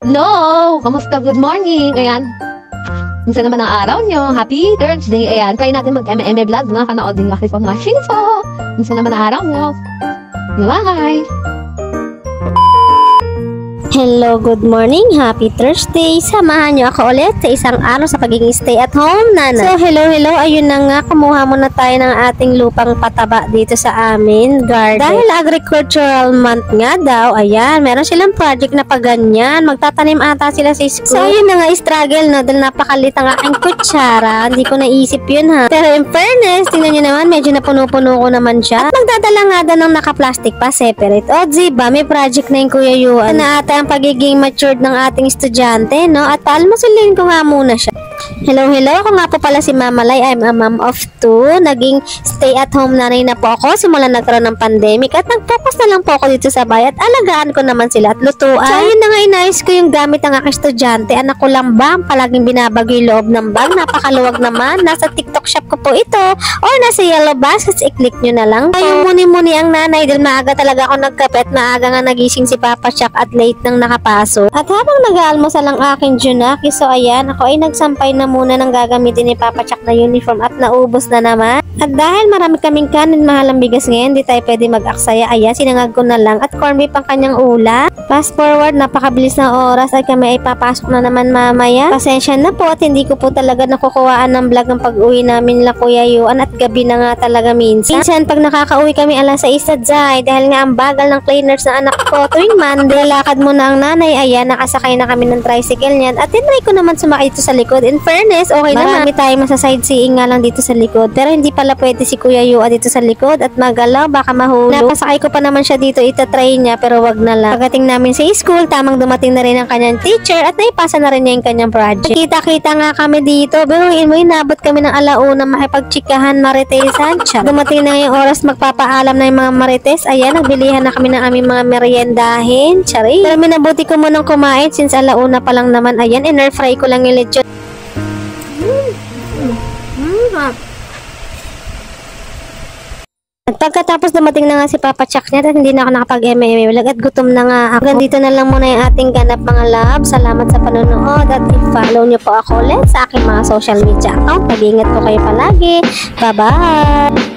Hello! Kamusta? Good morning! Ayan. Minsan naman ang araw nyo. Happy Thursday! Ayan. Try natin mag-M&M vlog na. Kanood din kasi pang machine po. Minsan naman ang araw nyo. Bye! Hello, good morning, happy Thursday. Samahan niyo ako ulit sa isang araw sa pagiging stay at home nana. So, hello, ayun na nga, kumuha muna tayo ng ating lupang pataba dito sa amin garden. Dahil agricultural month nga daw, ayan, meron silang project na paganyan. Magtatanim ata sila sa school. So, ayun na nga, struggle no, dahil napakalit ang aking kutsara. Hindi ko naisip yun ha. Pero in fairness, tingnan nyo naman, medyo napuno-puno ko naman siya. At magdadala nga daw ng naka-plastic pa, separate. O, diba, may project na yung Kuya Yuan na ata ang pagiging matured ng ating estudyante, no? At paalmasulin ko nga muna siya. Hello, ako nga po pala si Mama Lai. I'm a mom of 2. Naging stay-at-home nanay na po ako simula nagkaroon ng pandemic at nag-focus na lang po ako dito sa bahay at alagaan ko naman sila at lutuan. So, yun na nga, inayos ko yung gamit ng aking estudyante. Anak ko lang ba? Palaging binabagyo yung loob ng bag. Napakaluwag naman. Nasa TikTok shop ko po ito or nasa yellow baskets. I-click nyo na lang. Ayun, muni-muni ang nanay dahil maaga talaga ako nagkape at maaga nga nagising si Papa Chuck at late nang nakapasok. At habang nag-aalmusal ang aking Junaki, so ayan, ako ay nagsampay na muna ng gagamitin ni Papa Chuck na uniform at naubos na naman. At dahil marami kaming kanin, mahal ang bigas ngayon, di tayo pwede mag-aksaya. Ayan, sinangag ko na lang at corn beef ang kanyang ulam. Fast forward, napakabilis na oras at kami ay papasok na naman mamaya. Pasensya na po at hindi ko po talaga nakukuhaan ng vlog ng pag-uwi namin la Kuya Yuan at gabi na nga talaga minsan. Minsan pag nakakauwi kami alas 6 at Zay, dahil nga ang bagal ng cleaners na anak ko tuwing Monday, lakad mo na ang nanay. Ayan, nakasakay na kami ng tricycle niyan at tinry ko naman sumakay dito sa likod. In fairness, okay naman. Marami tayo masa-sightseeing nga lang dito sa likod. Pero hindi pala pwede si Kuya Yuan dito sa likod at magalaw, baka mahulog. Napasakay ko pa naman siya dito, itatry niya pero wag na lang. Pagdating namin sa school, tamang dumating na rin ang kanyang teacher at naipasa na rin niya yung kanyang project. Kita-kita nga kami dito. Biruin mo, inabot kami ng alauna makipagtsikahan, maritesan. Dumating na yung oras magpapaalam na yung mga marites. Ayan, nagbilihan na kami ng aming mga meriendahin. Chari. Pero minabuti ko munang kumain since alauna pa lang naman. Ayan, in-air fry ko lang yung lechon. At pagkatapos dumating na nga si Papa Chuck niya at hindi na ako nakapag-M&M vlog at gutom na nga ako. Ganito na lang muna yung ating ganap mga love. Salamat sa panonood at i-follow nyo po ako ulit sa aking mga social media account. Mag-ingat po kayo palagi. Bye-bye!